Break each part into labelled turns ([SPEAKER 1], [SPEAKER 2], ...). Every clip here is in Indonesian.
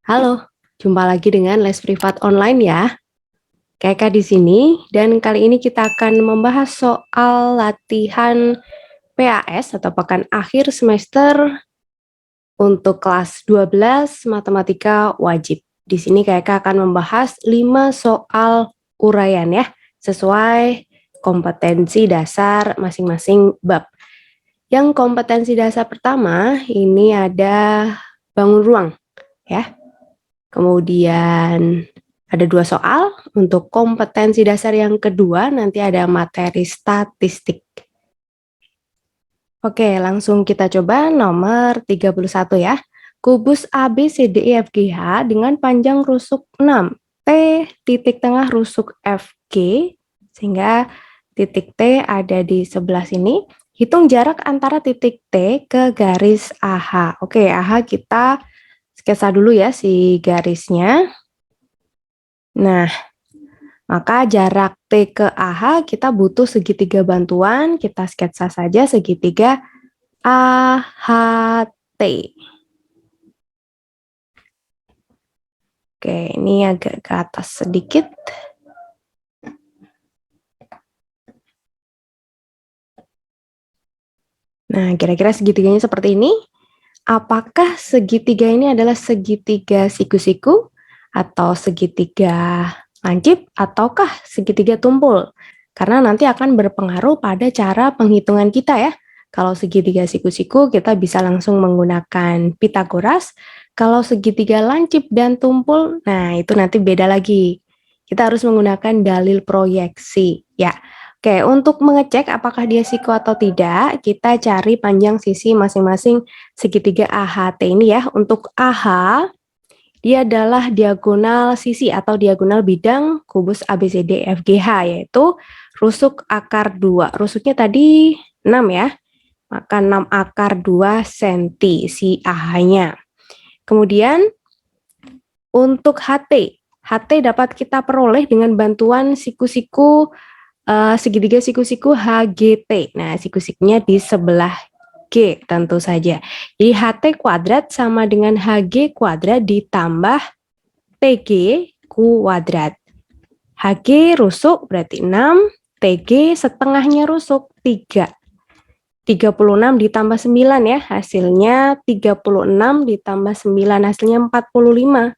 [SPEAKER 1] Halo, jumpa lagi dengan les privat online ya. Kakak di sini dan kali ini kita akan membahas soal latihan PAS atau pekan akhir semester untuk kelas 12 matematika wajib. Di sini kakak akan membahas 5 soal uraian ya, sesuai kompetensi dasar masing-masing bab. Yang kompetensi dasar pertama ini ada bangun ruang ya. Kemudian ada 2 soal, untuk kompetensi dasar yang kedua nanti ada materi statistik. Oke, langsung kita coba nomor 31 ya. Kubus ABCDEFGH dengan panjang rusuk 6, T titik tengah rusuk FG, sehingga titik T ada di sebelah sini. Hitung jarak antara titik T ke garis AH. Oke, AH kita sketsa dulu ya si garisnya. Nah, maka jarak T ke AH kita butuh segitiga bantuan, kita sketsa saja segitiga AHT. Oke, ini agak ke atas sedikit. Nah, kira-kira segitiganya seperti ini. Apakah segitiga ini adalah segitiga siku-siku atau segitiga lancip ataukah segitiga tumpul? Karena nanti akan berpengaruh pada cara penghitungan kita ya. Kalau segitiga siku-siku kita bisa langsung menggunakan Pitagoras. Kalau segitiga lancip dan tumpul, nah itu nanti beda lagi. Kita harus menggunakan dalil proyeksi ya. Oke, untuk mengecek apakah dia siku atau tidak, kita cari panjang sisi masing-masing segitiga AHT ini ya. Untuk AH, dia adalah diagonal sisi atau diagonal bidang kubus ABCDEFGH, yaitu rusuk akar 2. Rusuknya tadi 6 ya, maka 6 akar 2 cm si AH-nya. Kemudian untuk HT, HT dapat kita peroleh dengan bantuan siku-siku segitiga siku-siku HGT. Nah, siku-sikunya di sebelah G tentu saja. Jadi HT kuadrat sama dengan HG kuadrat ditambah TG kuadrat. HG rusuk berarti 6, TG setengahnya rusuk 3. 36 ditambah 9 ya, hasilnya 36 ditambah 9, hasilnya 45.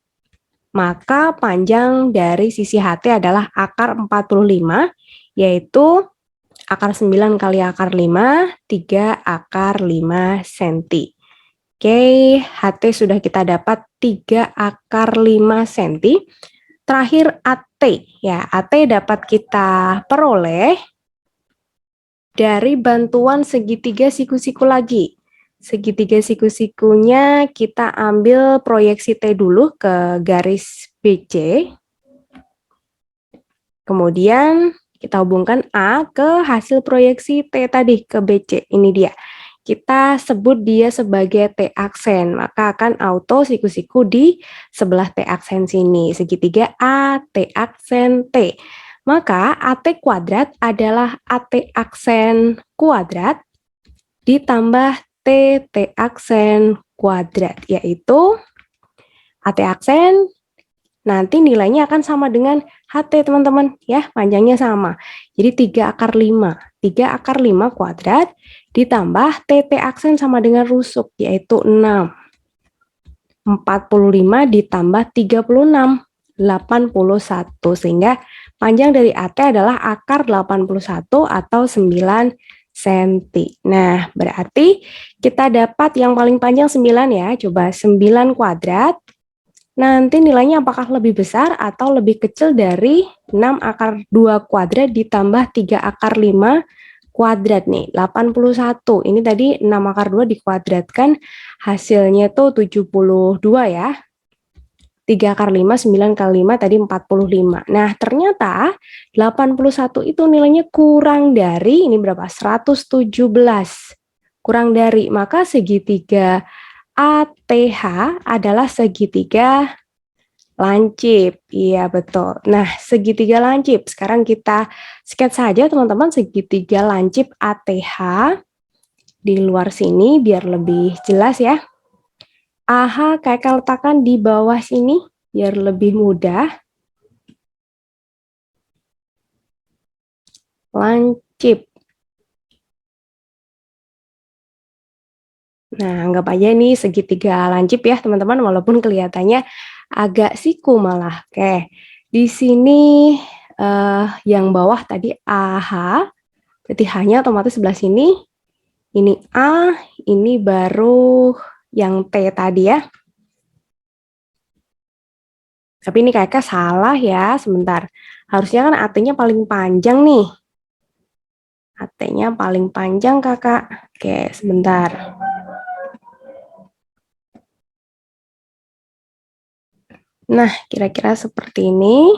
[SPEAKER 1] Maka panjang dari sisi HT adalah akar 45, yaitu akar 9 kali akar 5, 3 akar 5 cm. Oke, HT sudah kita dapat 3 akar 5 cm. Terakhir AT, ya AT dapat kita peroleh dari bantuan segitiga siku-siku lagi. Segitiga siku-sikunya kita ambil proyeksi T dulu ke garis BC. Kemudian kita hubungkan A ke hasil proyeksi T tadi ke BC. Ini dia. Kita sebut dia sebagai T aksen. Maka akan auto siku-siku di sebelah T aksen sini. Segitiga A, T aksen, T. Maka AT kuadrat adalah AT aksen kuadrat ditambah T aksen kuadrat. Yaitu AT aksen nanti nilainya akan sama dengan HT teman-teman ya, panjangnya sama. Jadi 3 akar 5. 3 akar 5 kuadrat ditambah TT aksen sama dengan rusuk yaitu 6. 45 ditambah 36, 81. Sehingga panjang dari AT adalah akar 81 atau 9 cm. Nah, berarti kita dapat yang paling panjang 9 ya. Coba 9 kuadrat. Nanti nilainya apakah lebih besar atau lebih kecil dari 6 akar 2 kuadrat ditambah 3 akar 5 kuadrat nih, 81. Ini tadi 6 akar 2 dikuadratkan, hasilnya tuh 72 ya. 3 akar 5, 9 kali 5 tadi 45. Nah, ternyata 81 itu nilainya kurang dari, ini berapa? 117. Kurang dari, maka segitiga ATH adalah segitiga lancip. Iya, betul. Nah, segitiga lancip. Sekarang kita sketsa saja teman-teman segitiga lancip ATH di luar sini biar lebih jelas ya. AH kakak letakkan di bawah sini biar lebih mudah. Lancip. Nah, anggap aja ini segitiga lancip ya, teman-teman, walaupun kelihatannya agak siku malah. Oke, di sini yang bawah tadi AH, berarti hanya otomatis sebelah sini. Ini A, ini baru yang T tadi ya. Tapi ini kakak salah ya, sebentar. Harusnya kan AT-nya paling panjang nih. AT-nya paling panjang kakak. Oke, sebentar. Nah, kira-kira seperti ini.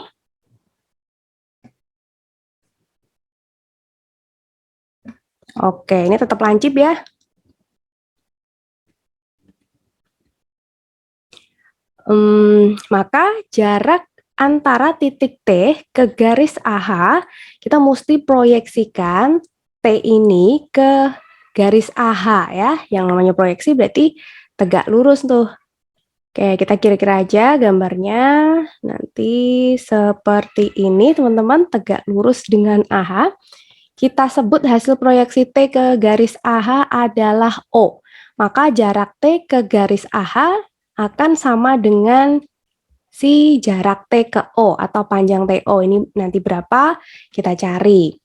[SPEAKER 1] Oke, ini tetap lancip ya. Maka jarak antara titik T ke garis AH, kita mesti proyeksikan T ini ke garis AH ya. Yang namanya proyeksi berarti tegak lurus tuh. Oke, kita kira-kira aja gambarnya. Nanti seperti ini teman-teman, tegak lurus dengan AH. Kita sebut hasil proyeksi T ke garis AH adalah O. Maka jarak T ke garis AH akan sama dengan si jarak T ke O atau panjang TO. Ini nanti berapa kita cari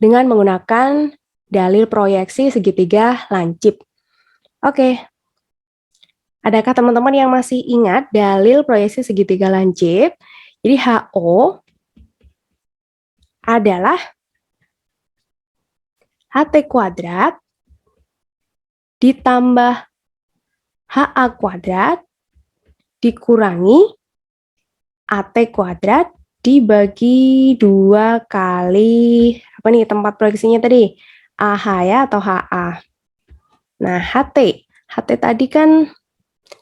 [SPEAKER 1] dengan menggunakan dalil proyeksi segitiga lancip. Oke, adakah teman-teman yang masih ingat dalil proyeksi segitiga lancip? Jadi HO adalah HT kuadrat ditambah HA kuadrat dikurangi AT kuadrat dibagi 2 kali, apa nih tempat proyeksinya tadi? AH ya atau HA. Nah, HT tadi kan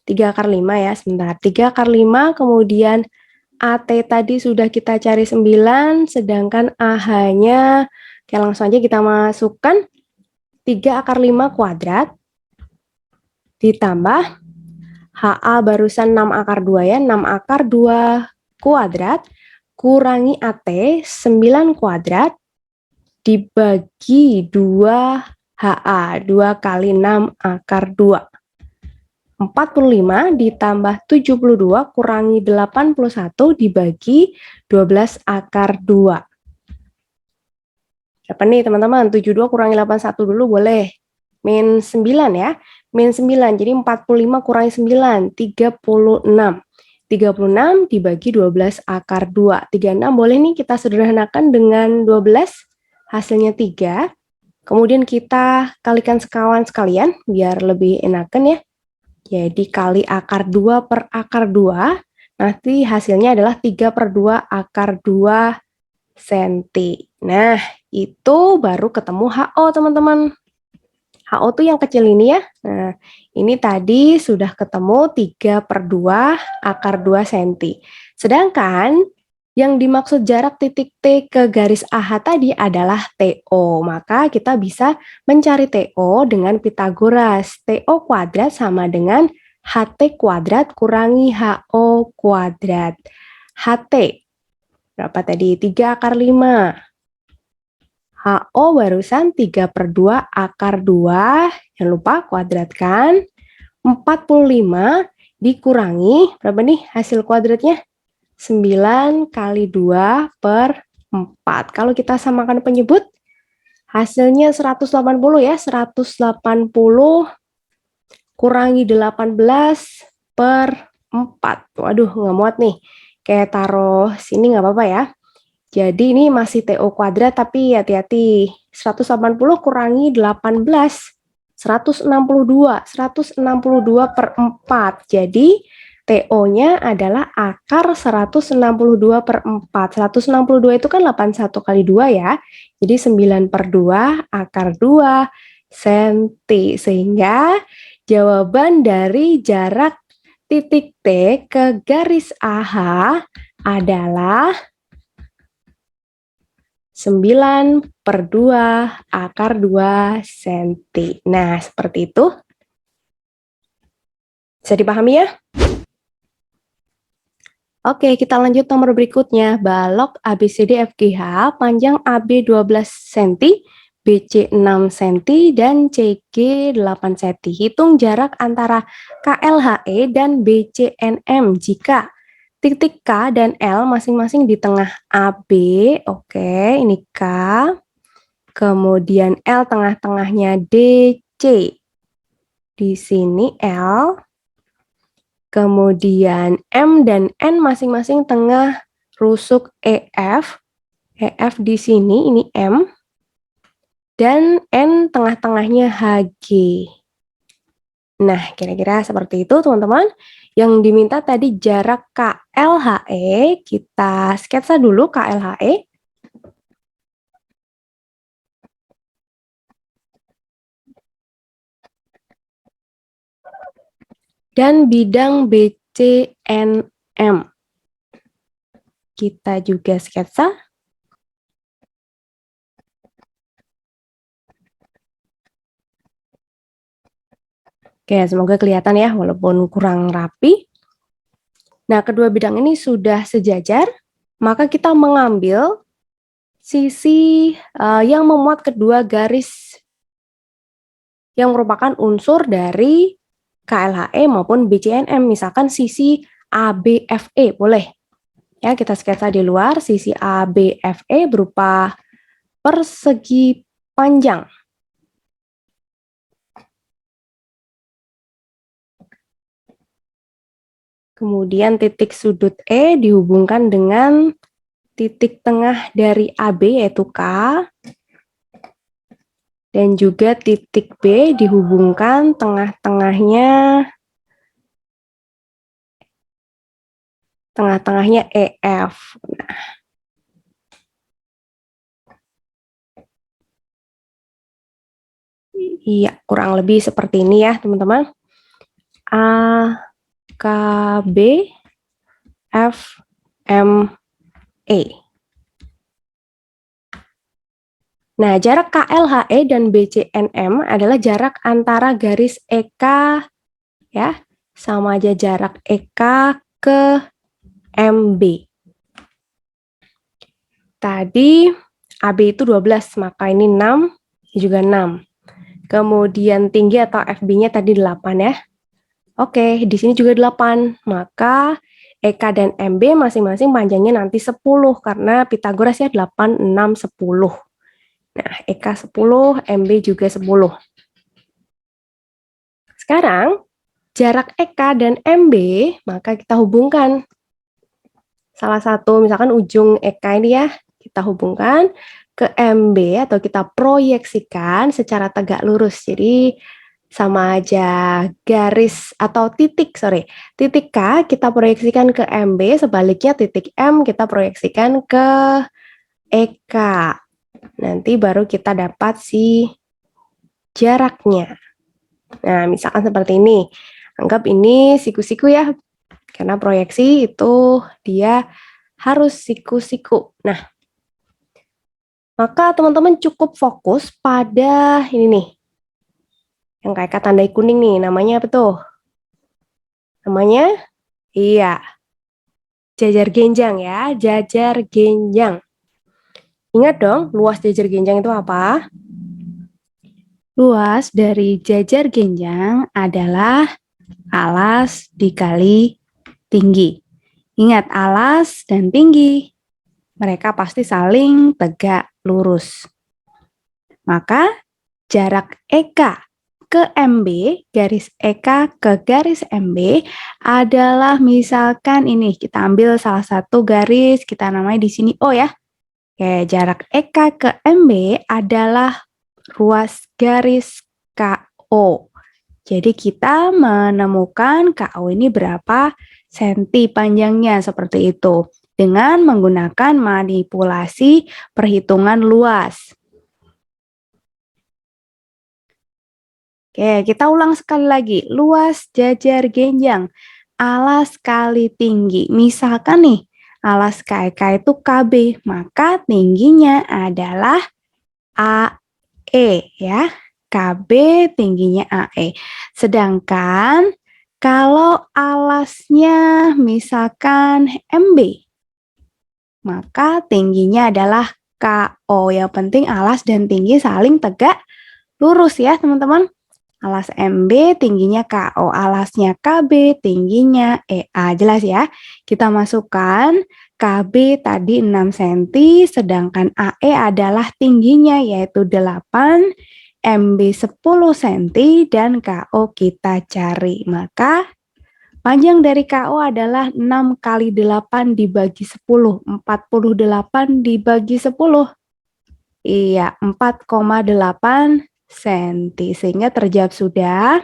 [SPEAKER 1] 3 akar 5 ya, sebentar. 3 akar 5, kemudian AT tadi sudah kita cari 9, sedangkan AH-nya, oke langsung aja kita masukkan 3 akar 5 kuadrat, ditambah HA barusan 6 akar 2 ya, 6 akar 2 kuadrat, kurangi AT 9 kuadrat, dibagi 2 HA, 2 kali 6 akar 2. 45 ditambah 72 kurangi 81 dibagi 12 akar 2. Apa nih teman-teman? 72 kurangi 81 dulu boleh. Min 9 ya. Min 9, jadi 45 kurangi 9, 36. 36 dibagi 12 akar 2. 36 boleh nih kita sederhanakan dengan 12, hasilnya 3. Kemudian kita kalikan sekawan sekalian, biar lebih enakan ya. Jadi kali akar 2 per akar 2, nanti hasilnya adalah 3 per 2 akar 2 senti. Nah, itu baru ketemu HO teman-teman. HO tuh yang kecil ini ya. Nah, ini tadi sudah ketemu 3 per 2 akar 2 senti. Sedangkan yang dimaksud jarak titik T ke garis AH tadi adalah TO. Maka kita bisa mencari TO dengan Pitagoras. TO kuadrat sama dengan HT kuadrat kurangi HO kuadrat. HT berapa tadi? 3 akar 5. HO barusan 3 per 2 akar 2. Jangan lupa kuadratkan. 45 dikurangi, berapa nih hasil kuadratnya? 9 kali 2 per 4. Kalau kita samakan penyebut, hasilnya 180 ya. 180 kurangi 18 per 4. Waduh, nggak muat nih. Kayak taruh sini nggak apa-apa ya. Jadi ini masih TO kuadrat, tapi hati-hati. 180 kurangi 18. 162. 162 per 4. Jadi TO-nya adalah akar 162 per 4. 162 itu kan 81 kali 2 ya. Jadi 9 per 2 akar 2 senti. Sehingga jawaban dari jarak titik T ke garis AH adalah 9 per 2 akar 2 senti. Nah, seperti itu. Bisa dipahami ya? Oke, kita lanjut nomor berikutnya. Balok ABCDFGH panjang AB 12 cm, BC 6 cm, dan CG 8 cm. Hitung jarak antara KLHE dan BCNM jika titik K dan L masing-masing di tengah AB. Oke, ini K. Kemudian L tengah-tengahnya DC. Di sini L. Kemudian M dan N masing-masing tengah rusuk EF. EF di sini, ini M. Dan N tengah-tengahnya HG. Nah, kira-kira seperti itu teman-teman. Yang diminta tadi jarak KLHE. Kita sketsa dulu KLHE. Dan bidang BCNM. Kita juga sketsa. Oke, semoga kelihatan ya, walaupun kurang rapi. Nah, kedua bidang ini sudah sejajar, maka kita mengambil sisi yang memuat kedua garis yang merupakan unsur dari KLHE maupun BCNM, misalkan sisi ABFE, boleh. Ya, kita sketsa di luar, sisi ABFE berupa persegi panjang. Kemudian titik sudut E dihubungkan dengan titik tengah dari AB yaitu K. Dan juga titik B dihubungkan tengah-tengahnya EF. Nah, iya, kurang lebih seperti ini ya, teman-teman. A, K, B, F, M, E. Nah, jarak KLHE dan BCNM adalah jarak antara garis EK, ya, sama aja jarak EK ke MB. Tadi AB itu 12, maka ini 6, ini juga 6. Kemudian tinggi atau FB-nya tadi 8 ya. Oke, di sini juga 8, maka EK dan MB masing-masing panjangnya nanti 10, karena Pitagoras ya 8, 6, 10. Nah, EK 10, MB juga 10. Sekarang, jarak EK dan MB, maka kita hubungkan. Salah satu, misalkan ujung EK ini ya, kita hubungkan ke MB atau kita proyeksikan secara tegak lurus. Jadi, sama aja garis atau titik K kita proyeksikan ke MB, sebaliknya titik M kita proyeksikan ke EK. Nanti baru kita dapat si jaraknya. Nah, misalkan seperti ini. Anggap ini siku-siku ya. Karena proyeksi itu dia harus siku-siku. Nah, maka teman-teman cukup fokus pada ini nih. Yang kayak tandai kuning nih, namanya apa tuh? Namanya? Iya. Jajar genjang ya, jajar genjang. Ingat dong, luas jajar genjang itu apa? Luas dari jajar genjang adalah alas dikali tinggi. Ingat, alas dan tinggi. Mereka pasti saling tegak lurus. Maka jarak EK ke MB, garis EK ke garis MB adalah misalkan ini, kita ambil salah satu garis, kita namai di sini O ya. Oke, jarak EK ke MB adalah ruas garis KO. Jadi kita menemukan KO ini berapa senti panjangnya seperti itu dengan menggunakan manipulasi perhitungan luas. Oke, kita ulang sekali lagi. Luas jajar genjang, alas kali tinggi. Misalkan nih, alas KK itu KB, maka tingginya adalah AE ya. KB tingginya AE. Sedangkan Kalau alasnya misalkan MB, maka tingginya adalah KO. Yang penting alas dan tinggi saling tegak lurus ya teman-teman. Alas MB tingginya KO, alasnya KB tingginya EA. Jelas ya? Kita masukkan KB tadi 6 cm, sedangkan AE adalah tingginya yaitu 8, MB 10 cm, dan KO kita cari. Maka panjang dari KO adalah 6 kali 8 dibagi 10, 48 dibagi 10. Iya, 4,8 cm. Sehingga terjawab sudah.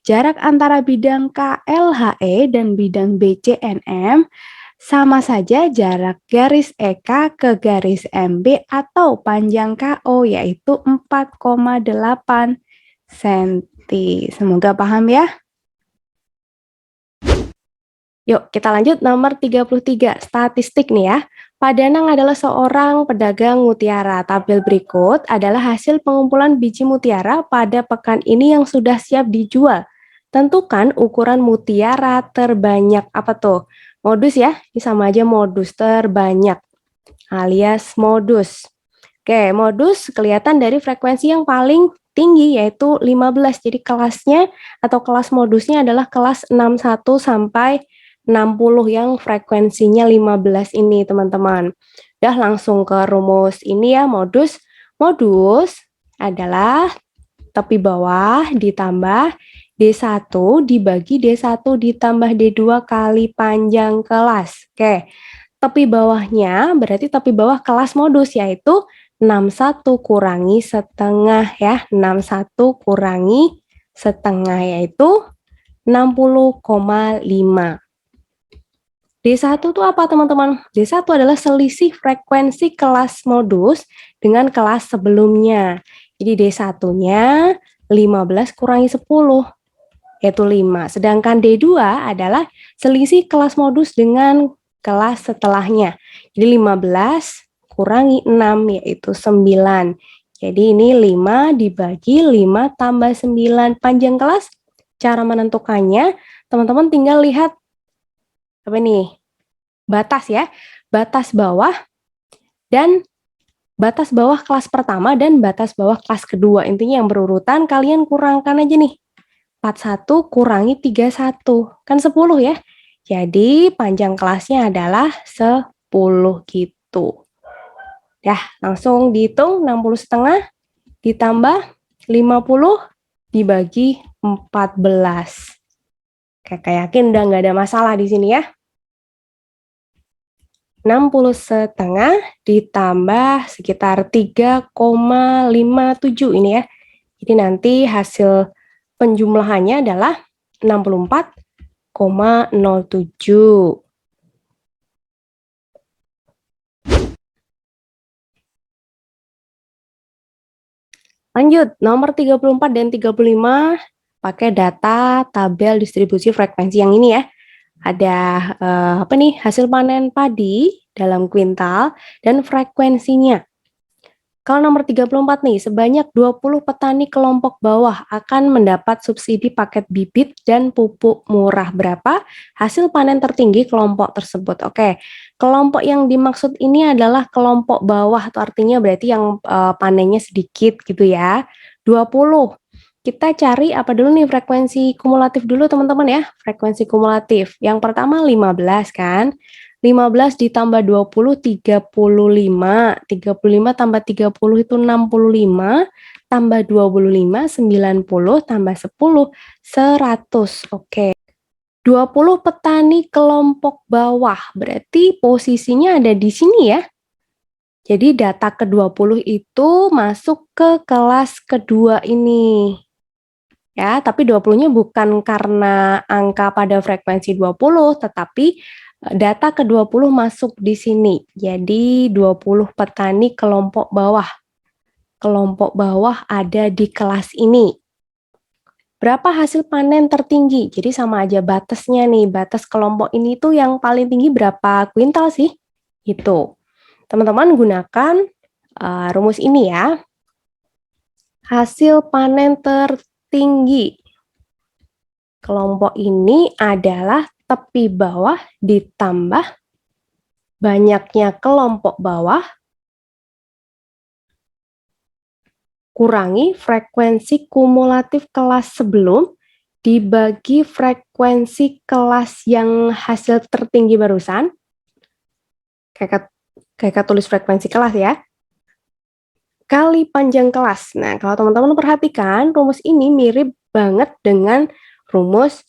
[SPEAKER 1] Jarak antara bidang KLHE dan bidang BCNM sama saja jarak garis EK ke garis MB atau panjang KO, yaitu 4,8 cm. Semoga paham ya. Yuk, kita lanjut nomor 33, statistik nih ya. Pak Danang adalah seorang pedagang mutiara. Tabel berikut adalah hasil pengumpulan biji mutiara pada pekan ini yang sudah siap dijual. Tentukan ukuran mutiara terbanyak. Apa tuh? Modus ya, ini sama aja modus terbanyak alias modus. Oke, modus kelihatan dari frekuensi yang paling tinggi yaitu 15. Jadi kelasnya atau kelas modusnya adalah kelas 61 sampai 60 yang frekuensinya 15 ini, teman-teman. Udah langsung ke rumus ini ya, modus. Modus adalah tepi bawah ditambah D1 dibagi D1 ditambah D2 kali panjang kelas. Oke, tepi bawahnya berarti tepi bawah kelas modus yaitu 61 kurangi setengah ya. 61 kurangi setengah yaitu 60,5. D1 itu apa teman-teman? D1 adalah selisih frekuensi kelas modus dengan kelas sebelumnya. Jadi D1-nya 15 kurangi 10, yaitu 5. Sedangkan D2 adalah selisih kelas modus dengan kelas setelahnya. Jadi 15 kurangi 6, yaitu 9. Jadi ini 5 dibagi 5 tambah 9 panjang kelas. Cara menentukannya, teman-teman tinggal lihat apa nih? Batas ya. Batas bawah dan batas bawah kelas pertama dan batas bawah kelas kedua. Intinya yang berurutan kalian kurangkan aja nih. 41 kurangi 31. Kan 10 ya. Jadi panjang kelasnya adalah 10 gitu. Ya, langsung dihitung 60,5 ditambah 50 dibagi 14. Kakak yakin udah nggak ada masalah di sini ya. 60,5 ditambah sekitar 3,57 ini ya. Jadi nanti hasil penjumlahannya adalah 64,07. Lanjut, nomor 34 dan 35 pakai data tabel distribusi frekuensi yang ini ya. Ada apa nih? Hasil panen padi dalam kuintal dan frekuensinya. Kalau nomor 34 nih, sebanyak 20 petani kelompok bawah akan mendapat subsidi paket bibit dan pupuk murah. Berapa? Hasil panen tertinggi kelompok tersebut. Oke, kelompok yang dimaksud ini adalah kelompok bawah, atau artinya berarti yang panennya sedikit gitu ya. 20. Kita cari apa dulu nih, frekuensi kumulatif dulu teman-teman ya. Frekuensi kumulatif. Yang pertama 15 kan. 15 ditambah 20, 35. 35 tambah 30 itu 65. Tambah 25, 90. Tambah 10, 100. Oke. 20 petani kelompok bawah. Berarti posisinya ada di sini ya. Jadi data ke-20 itu masuk ke kelas kedua ini. Ya, tapi 20-nya bukan karena angka pada frekuensi 20, tetapi data ke-20 masuk di sini. Jadi 20 petani kelompok bawah. Kelompok bawah ada di kelas ini. Berapa hasil panen tertinggi? Jadi sama aja batasnya nih. Batas kelompok ini tuh yang paling tinggi berapa kuintal sih? Itu. Teman-teman gunakan rumus ini ya. Hasil panen tertinggi kelompok ini adalah tepi bawah ditambah banyaknya kelompok bawah kurangi frekuensi kumulatif kelas sebelum dibagi frekuensi kelas yang hasil tertinggi barusan. Kayak tulis frekuensi kelas ya. Kali panjang kelas. Nah, kalau teman-teman perhatikan, rumus ini mirip banget dengan rumus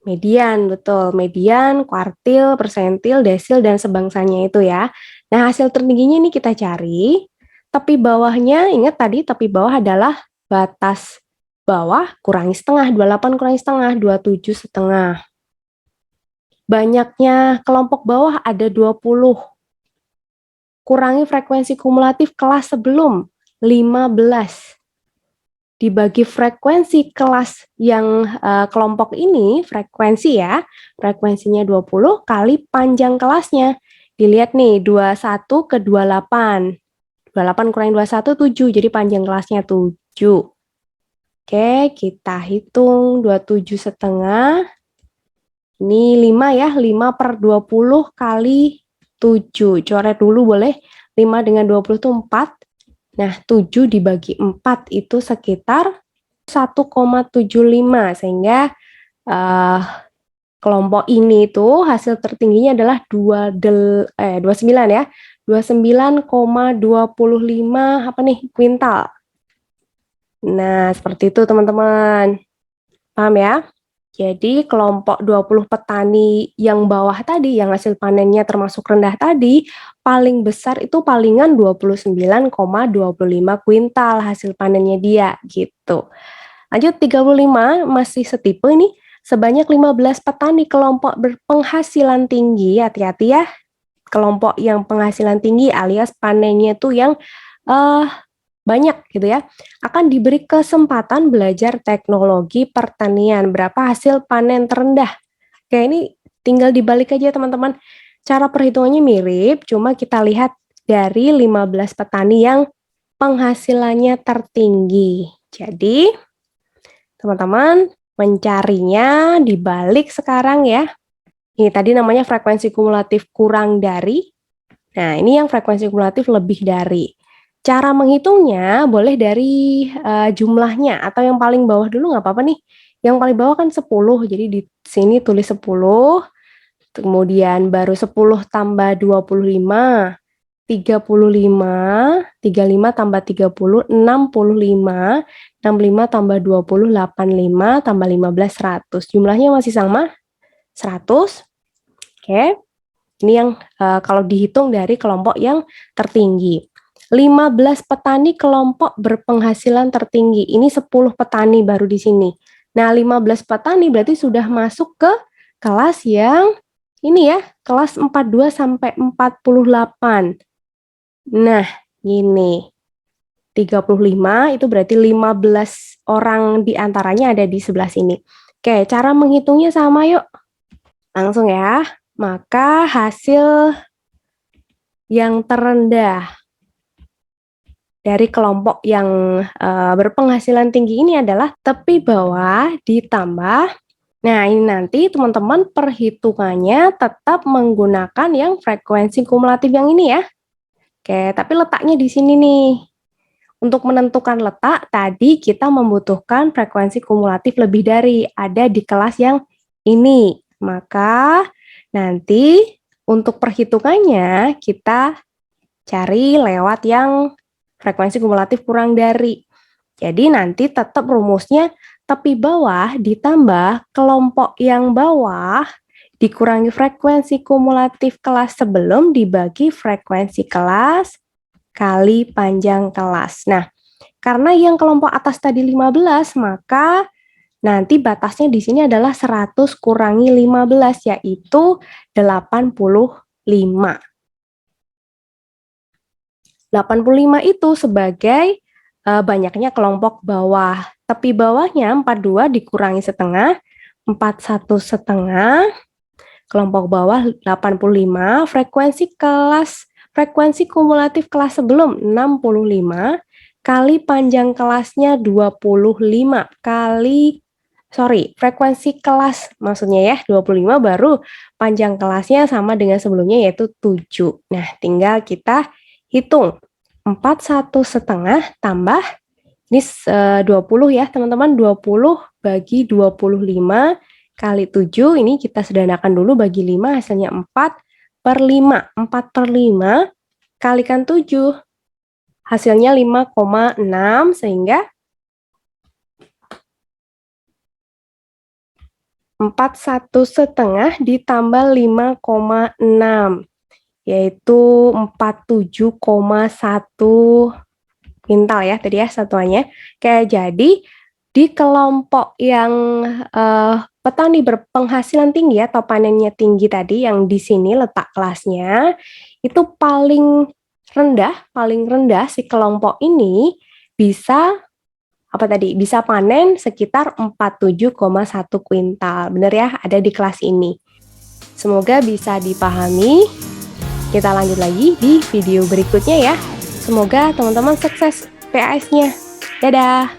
[SPEAKER 1] median, betul. Median, kuartil, persentil, desil, dan sebangsanya itu ya. Nah, hasil tertingginya ini kita cari. Tepi bawahnya, ingat tadi tepi bawah adalah batas bawah kurangi setengah, 28 kurangi setengah, 27 setengah. Banyaknya kelompok bawah ada 20. Kurangi frekuensi kumulatif kelas sebelum, 15. Dibagi frekuensi kelas yang kelompok ini, frekuensi ya, frekuensinya 20 kali panjang kelasnya. Dilihat nih, 21 ke 28. 28 kurangi 21, 7. Jadi panjang kelasnya 7. Oke, kita hitung 27 setengah. Ini 5 ya, 5 per 20 kali 7. Coret dulu boleh. 5 dengan 20 itu 4. Nah, 7 dibagi 4 itu sekitar 1,75. Sehingga kelompok ini tuh hasil tertingginya adalah 29 ya. 29,25 apa nih? Kuintal. Nah, seperti itu teman-teman. Paham ya? Jadi kelompok 20 petani yang bawah tadi, yang hasil panennya termasuk rendah tadi, paling besar itu palingan 29,25 kuintal hasil panennya dia, gitu. Lanjut 35, masih setipe nih, sebanyak 15 petani kelompok berpenghasilan tinggi, hati-hati ya, kelompok yang penghasilan tinggi alias panennya itu yang banyak gitu ya, akan diberi kesempatan belajar teknologi pertanian. Berapa hasil panen terendah? Oke, ini tinggal dibalik aja teman-teman. Cara perhitungannya mirip, cuma kita lihat dari 15 petani yang penghasilannya tertinggi. Jadi, teman-teman mencarinya dibalik sekarang ya. Ini tadi namanya frekuensi kumulatif kurang dari. Nah, ini yang frekuensi kumulatif lebih dari. Cara menghitungnya boleh dari jumlahnya atau yang paling bawah dulu nggak apa-apa nih. Yang paling bawah kan 10, jadi di sini tulis 10, kemudian baru 10 tambah 25, 35, 35 tambah 30, 65, 65 tambah 20, 85 tambah 15, 100. Jumlahnya masih sama, 100. Oke, ini yang kalau dihitung dari kelompok yang tertinggi. 15 petani kelompok berpenghasilan tertinggi. Ini 10 petani baru di sini. Nah, 15 petani berarti sudah masuk ke kelas yang ini ya, kelas 42 sampai 48. Nah, ini 35 itu berarti 15 orang di antaranya ada di sebelah sini. Oke, cara menghitungnya sama yuk. Langsung ya. Maka hasil yang terendah dari kelompok yang berpenghasilan tinggi ini adalah tepi bawah ditambah. Nah, ini nanti teman-teman perhitungannya tetap menggunakan yang frekuensi kumulatif yang ini ya. Oke, tapi letaknya di sini nih. Untuk menentukan letak, tadi kita membutuhkan frekuensi kumulatif lebih dari, ada di kelas yang ini. Maka nanti untuk perhitungannya kita cari lewat yang frekuensi kumulatif kurang dari. Jadi nanti tetap rumusnya tepi bawah ditambah kelompok yang bawah dikurangi frekuensi kumulatif kelas sebelum dibagi frekuensi kelas kali panjang kelas. Nah, karena yang kelompok atas tadi 15, maka nanti batasnya di sini adalah 100 kurangi 15, yaitu 85. 85 itu sebagai banyaknya kelompok bawah. Tepi bawahnya 42 dikurangi setengah, 41 setengah. Kelompok bawah 85, frekuensi kumulatif kelas sebelum 65 kali panjang kelasnya 25 kali frekuensi kelas maksudnya ya, 25 baru panjang kelasnya sama dengan sebelumnya yaitu 7. Nah, tinggal kita hitung. 41,5 tambah, ini 20 ya teman-teman, 20 bagi 25 kali 7, ini kita sederhanakan dulu bagi 5, hasilnya 4/5. 4/5 kalikan 7, hasilnya 5,6, sehingga 41,5 ditambah 5,6, yaitu 47,1 kuintal ya tadi ya satuannya. Kayak jadi di kelompok yang petani berpenghasilan tinggi atau panennya tinggi tadi, yang di sini letak kelasnya, itu paling rendah si kelompok ini bisa bisa panen sekitar 47,1 kuintal. Bener ya, ada di kelas ini. Semoga bisa dipahami. Kita lanjut lagi di video berikutnya ya. Semoga teman-teman sukses PAS-nya. Dadah!